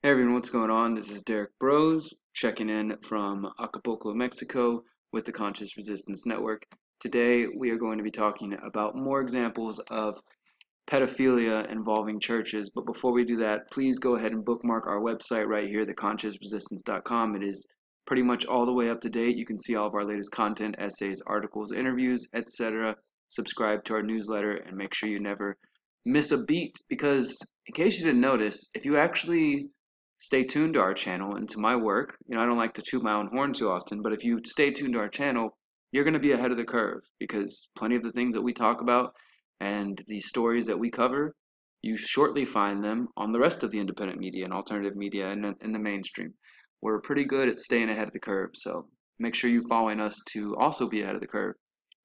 Hey everyone, what's going on? This is Derrick Broze checking in from Acapulco, Mexico with the Conscious Resistance Network. Today we are going to be talking about more examples of pedophilia involving churches. But before we do that, please go ahead and bookmark our website right here, theconsciousresistance.com. It is pretty much all the way up to date. You can see all of our latest content, essays, articles, interviews, etc. Subscribe to our newsletter and make sure you never miss a beat, because in case you didn't notice, if you actually stay tuned to our channel and to my work. I don't like to toot my own horn too often, but if you stay tuned to our channel, you're going to be ahead of the curve, because plenty of the things that we talk about and the stories that we cover, you shortly find them on the rest of the independent media and alternative media and in the mainstream. We're pretty good at staying ahead of the curve, so make sure you're following us to also be ahead of the curve.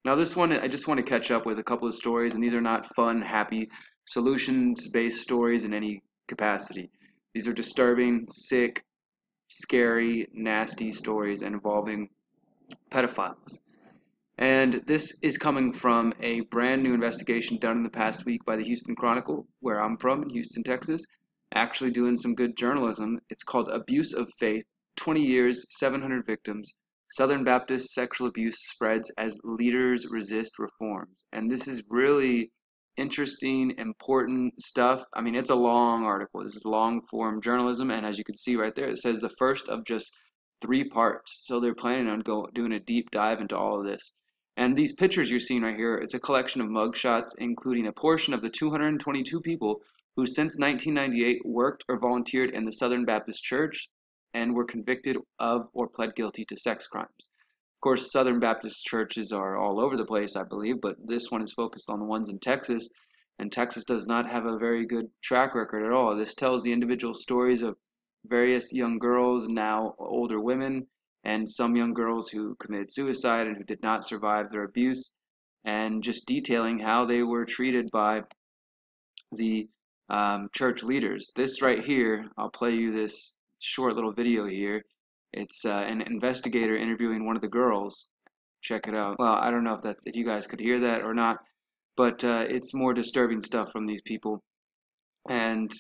Now this one, I just want to catch up with a couple of stories, and these are not fun, happy, solutions-based stories in any capacity. These are disturbing, sick, scary, nasty stories involving pedophiles. And this is coming from a brand new investigation done in the past week by the Houston Chronicle, where I'm from, in Houston, Texas. Actually doing some good journalism. It's called Abuse of Faith, 20 Years, 700 Victims. Southern Baptist Sexual Abuse Spreads as Leaders Resist Reforms. And this is really interesting, important stuff. I mean, it's a long article. This is long form journalism, and as you can see right there, it says the first of just 3 parts. So they're planning on doing a deep dive into all of this. And these pictures you're seeing right here, it's a collection of mugshots, including a portion of the 222 people who since 1998 worked or volunteered in the Southern Baptist Church and were convicted of or pled guilty to sex crimes. Of course, Southern Baptist churches are all over the place, I believe, but this one is focused on the ones in Texas, and Texas does not have a very good track record at all. This tells the individual stories of various young girls, now older women, and some young girls who committed suicide and who did not survive their abuse, and just detailing how they were treated by the church leaders. This right here, I'll play you this short little video here. It's an investigator interviewing one of the girls. Check it out. Well, I don't know if you guys could hear that or not, but it's more disturbing stuff from these people. And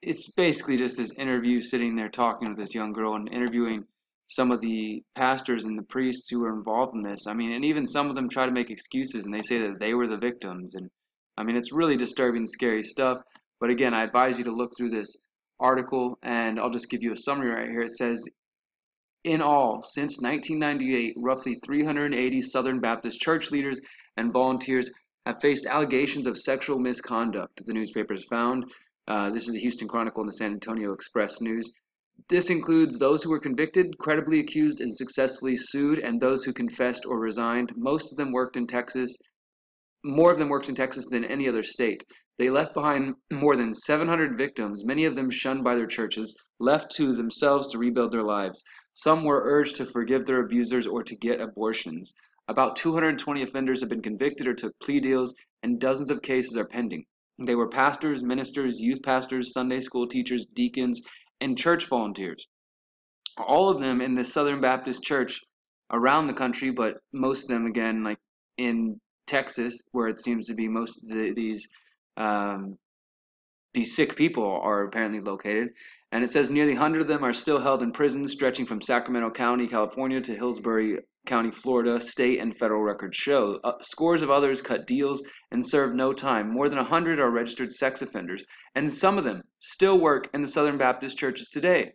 it's basically just this interview, sitting there talking with this young girl and interviewing some of the pastors and the priests who were involved in this. I mean, and even some of them try to make excuses, and they say that they were the victims. And I mean, it's really disturbing, scary stuff. But again, I advise you to look through this article, and I'll just give you a summary right here. It says, in all, since 1998, roughly 380 Southern Baptist church leaders and volunteers have faced allegations of sexual misconduct, the newspapers found. This is the Houston Chronicle and the San Antonio Express News. This includes those who were convicted, credibly accused, and successfully sued, and those who confessed or resigned. Most of them worked in Texas. More of them worked in Texas than any other state. They left behind more than 700 victims, many of them shunned by their churches, left to themselves to rebuild their lives. Some were urged to forgive their abusers or to get abortions. About 220 offenders have been convicted or took plea deals, and dozens of cases are pending. They were pastors, ministers, youth pastors, Sunday school teachers, deacons, and church volunteers. All of them in the Southern Baptist Church around the country, but most of them, again, like in Texas, where it seems to be most of these sick people are apparently located. And it says nearly 100 of them are still held in prisons stretching from Sacramento County, California to Hillsborough County, Florida. State and federal records show. Scores of others cut deals and serve no time. More than 100 are registered sex offenders, and some of them still work in the Southern Baptist churches today.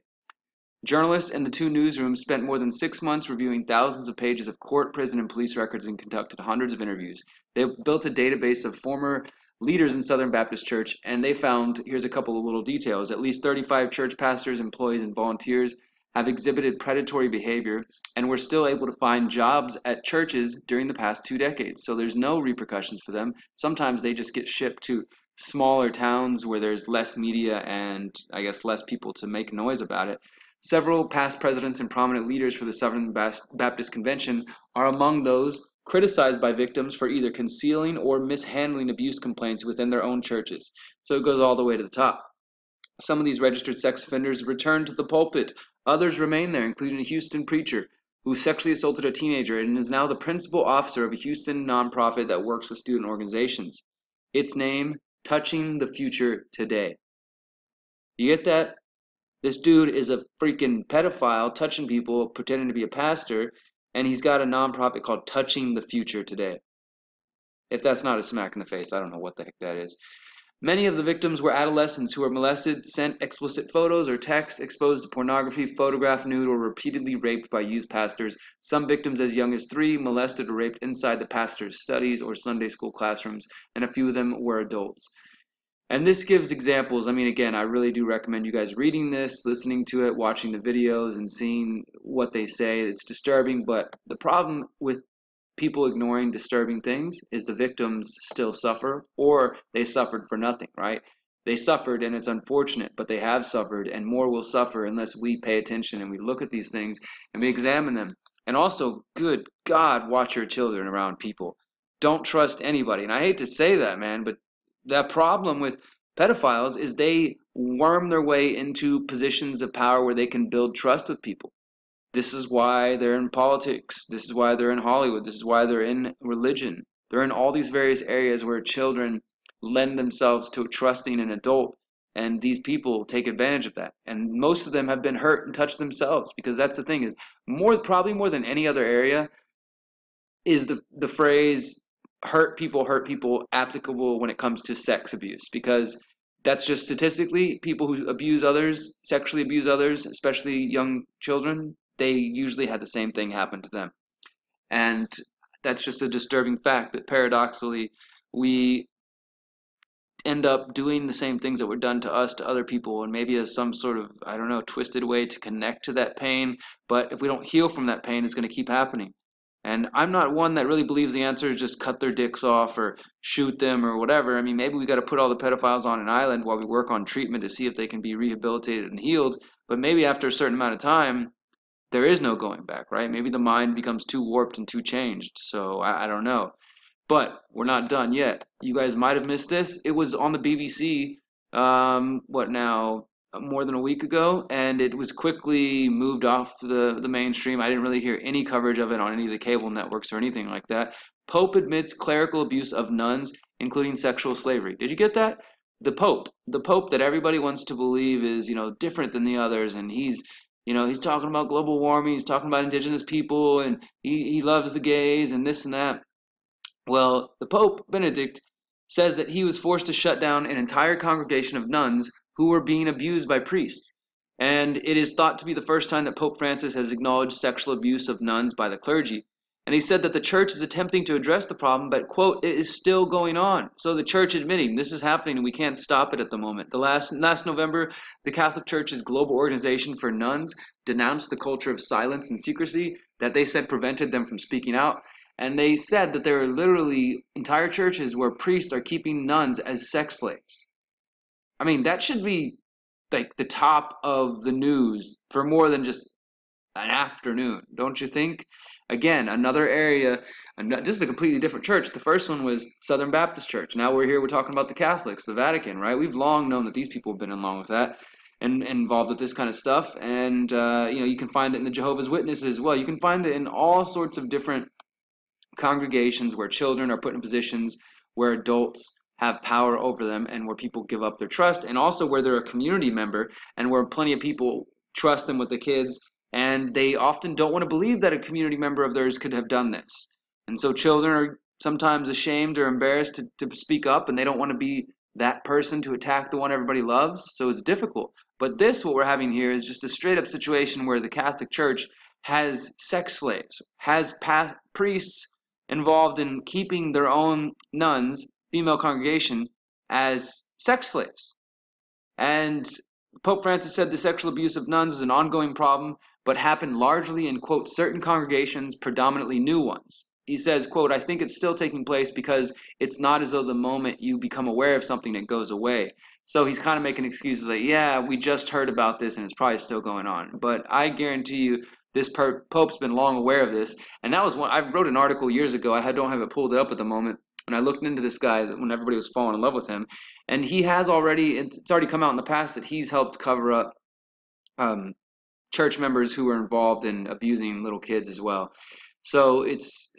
Journalists in the 2 newsrooms spent more than 6 months reviewing thousands of pages of court, prison, and police records and conducted hundreds of interviews. They built a database of former leaders in Southern Baptist Church, and they found, here's a couple of little details, at least 35 church pastors, employees, and volunteers have exhibited predatory behavior and were still able to find jobs at churches during the past 2 decades. So there's no repercussions for them. Sometimes they just get shipped to smaller towns where there's less media and, I guess, less people to make noise about it. Several past presidents and prominent leaders for the Southern Baptist Convention are among those criticized by victims for either concealing or mishandling abuse complaints within their own churches. So it goes all the way to the top. Some of these registered sex offenders return to the pulpit. Others remain there, including a Houston preacher who sexually assaulted a teenager and is now the principal officer of a Houston nonprofit that works with student organizations. Its name, Touching the Future Today. You get that? This dude is a freaking pedophile touching people, pretending to be a pastor, and he's got a nonprofit called Touching the Future Today. If that's not a smack in the face, I don't know what the heck that is. Many of the victims were adolescents who were molested, sent explicit photos or texts, exposed to pornography, photographed nude, or repeatedly raped by youth pastors. Some victims as young as 3 molested or raped inside the pastor's studies or Sunday school classrooms, and a few of them were adults. And this gives examples. I mean, again, I really do recommend you guys reading this, listening to it, watching the videos, and seeing what they say. It's disturbing, but the problem with people ignoring disturbing things is the victims still suffer, or they suffered for nothing, right? They suffered, and it's unfortunate, but they have suffered, and more will suffer unless we pay attention and we look at these things and we examine them. And also, good God, watch your children around people. Don't trust anybody. And I hate to say that, man, but the problem with pedophiles is they worm their way into positions of power where they can build trust with people. This is why they're in politics. This is why they're in Hollywood. This is why they're in religion. They're in all these various areas where children lend themselves to trusting an adult, and these people take advantage of that. And most of them have been hurt and touched themselves, because that's the thing, is probably more than any other area is the phrase hurt people applicable when it comes to sex abuse, because that's just statistically people who abuse others, sexually abuse others, especially young children, they usually had the same thing happen to them. And that's just a disturbing fact that paradoxically we end up doing the same things that were done to us to other people, and maybe as some sort of, I don't know, twisted way to connect to that pain. But if we don't heal from that pain, it's going to keep happening. And I'm not one that really believes the answer is just cut their dicks off or shoot them or whatever. I mean, maybe we got to put all the pedophiles on an island while we work on treatment to see if they can be rehabilitated and healed. But maybe after a certain amount of time, there is no going back, right? Maybe the mind becomes too warped and too changed. So I don't know. But we're not done yet. You guys might have missed this. It was on the BBC, what now, more than a week ago, and it was quickly moved off the mainstream. I didn't really hear any coverage of it on any of the cable networks or anything like that. Pope admits clerical abuse of nuns, including sexual slavery. Did you get that? The Pope that everybody wants to believe is, different than the others, and he's talking about global warming, he's talking about indigenous people, and he loves the gays and this and that. Well, the Pope, Benedict, says that he was forced to shut down an entire congregation of nuns who were being abused by priests. And it is thought to be the first time that Pope Francis has acknowledged sexual abuse of nuns by the clergy. And he said that the church is attempting to address the problem, but, quote, it is still going on. So the church admitting this is happening and we can't stop it at the moment. Last November, the Catholic Church's Global Organization for Nuns denounced the culture of silence and secrecy that they said prevented them from speaking out. And they said that there are literally entire churches where priests are keeping nuns as sex slaves. I mean, that should be like the top of the news for more than just an afternoon, don't you think? Again, another area, and this is a completely different church. The first one was Southern Baptist Church. Now we're talking about the Catholics, the Vatican, right? We've long known that these people have been along with that and involved with this kind of stuff. And, you can find it in the Jehovah's Witnesses as well. You can find it in all sorts of different congregations where children are put in positions where adults have power over them and where people give up their trust, and also where they're a community member and where plenty of people trust them with the kids, and they often don't want to believe that a community member of theirs could have done this. And so children are sometimes ashamed or embarrassed to speak up, and they don't want to be that person to attack the one everybody loves, so it's difficult. But what we're having here is just a straight up situation where the Catholic Church has sex slaves, has priests involved in keeping their own nuns, female congregation, as sex slaves. And Pope Francis said the sexual abuse of nuns is an ongoing problem, but happened largely in, quote, certain congregations, predominantly new ones. He says, quote, I think it's still taking place because it's not as though the moment you become aware of something, it goes away. So he's kind of making excuses like, yeah, we just heard about this and it's probably still going on. But I guarantee you, this Pope's been long aware of this, and that was one. I wrote an article years ago. I don't have it pulled up at the moment, and I looked into this guy when everybody was falling in love with him, and he has already. It's already come out in the past that he's helped cover up church members who were involved in abusing little kids as well. So it's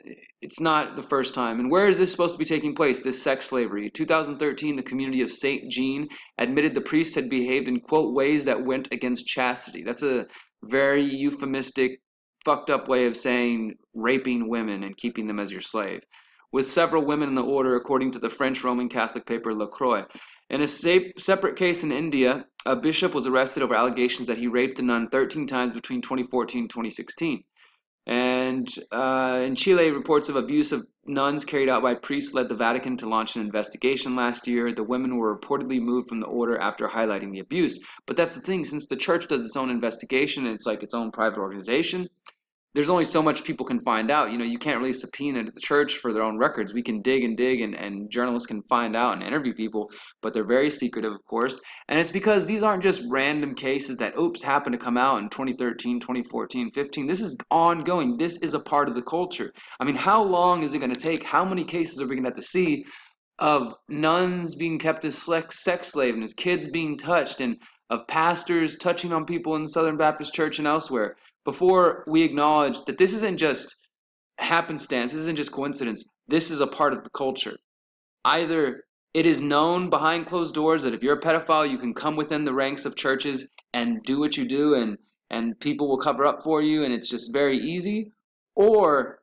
not the first time. And where is this supposed to be taking place, this sex slavery? In 2013, the community of St. Jean admitted the priests had behaved in, quote, ways that went against chastity. That's a very euphemistic, fucked up way of saying raping women and keeping them as your slave. With several women in the order, according to the French Roman Catholic paper La Croix. In a separate case in India, a bishop was arrested over allegations that he raped a nun 13 times between 2014 and 2016. And in Chile, reports of abuse of nuns carried out by priests led the Vatican to launch an investigation last year. The women were reportedly moved from the order after highlighting the abuse. But that's the thing, since the church does its own investigation, it's like its own private organization, there's only so much people can find out. You know, you can't really subpoena the church for their own records. We can dig and journalists can find out and interview people, but they're very secretive, of course. And it's because these aren't just random cases that, oops, happened to come out in 2013, 2014, 15. This is ongoing. This is a part of the culture. I mean, how long is it going to take? How many cases are we going to have to see of nuns being kept as sex slaves and as kids being touched, and of pastors touching on people in the Southern Baptist Church and elsewhere, before we acknowledge that this isn't just happenstance, this isn't just coincidence, this is a part of the culture. Either it is known behind closed doors that if you're a pedophile, you can come within the ranks of churches and do what you do, and people will cover up for you, and it's just very easy, or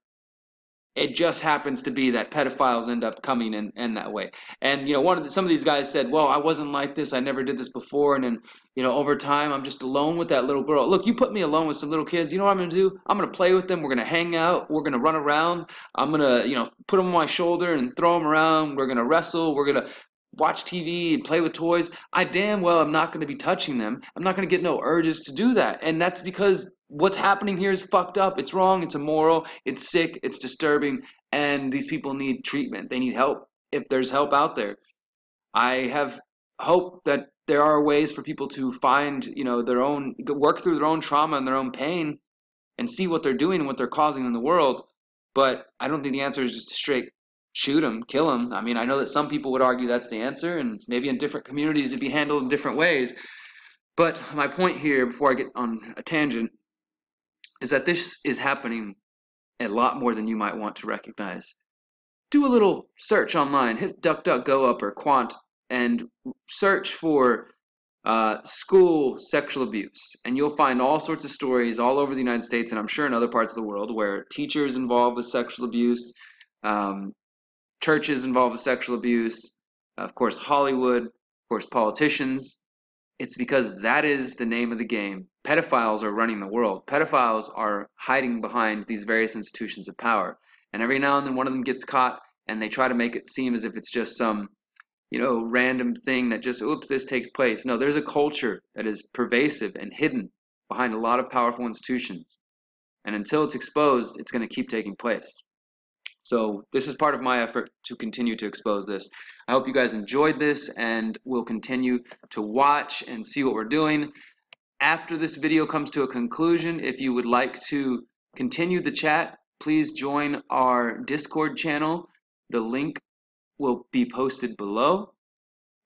it just happens to be that pedophiles end up coming in that way. And you know, some of these guys said, well, I wasn't like this, I never did this before, and then, you know, over time I'm just alone with that little girl. Look, you put me alone with some little kids, you know what I'm gonna do? I'm gonna play with them, we're gonna hang out, we're gonna run around, I'm gonna, you know, put them on my shoulder and throw them around, we're gonna wrestle, we're gonna watch TV and play with toys. I damn well am not going to be touching them. I'm not going to get no urges to do that. And that's because what's happening here is fucked up. It's wrong. It's immoral. It's sick. It's disturbing. And these people need treatment. They need help. If there's help out there, I have hope that there are ways for people to find, you know, their own, work through their own trauma and their own pain and see what they're doing and what they're causing in the world. But I don't think the answer is just to straight shoot them, kill them. I mean, I know that some people would argue that's the answer, and maybe in different communities it'd be handled in different ways. But my point here, before I get on a tangent, is that this is happening a lot more than you might want to recognize. Do a little search online, hit DuckDuckGo up or Quant, and search for school sexual abuse, and you'll find all sorts of stories all over the United States, and I'm sure in other parts of the world, where teachers involved with sexual abuse, churches involved with sexual abuse, of course Hollywood, of course politicians. It's because that is the name of the game. Pedophiles are running the world. Pedophiles are hiding behind these various institutions of power. And every now and then one of them gets caught, and they try to make it seem as if it's just some, you know, random thing that just, oops, this takes place. No, there's a culture that is pervasive and hidden behind a lot of powerful institutions. And until it's exposed, it's going to keep taking place. So this is part of my effort to continue to expose this. I hope you guys enjoyed this, and will continue to watch and see what we're doing. After this video comes to a conclusion, if you would like to continue the chat, please join our Discord channel. The link will be posted below.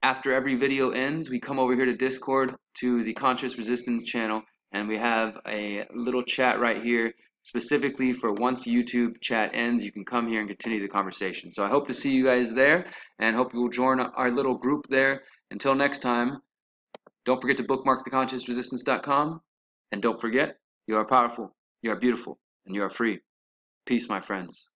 After every video ends, we come over here to Discord to the Conscious Resistance channel, and we have a little chat right here specifically for once YouTube chat ends, you can come here and continue the conversation. So I hope to see you guys there, and hope you will join our little group there. Until next time, don't forget to bookmark theconsciousresistance.com, and don't forget, you are powerful, you are beautiful, and you are free. Peace, my friends.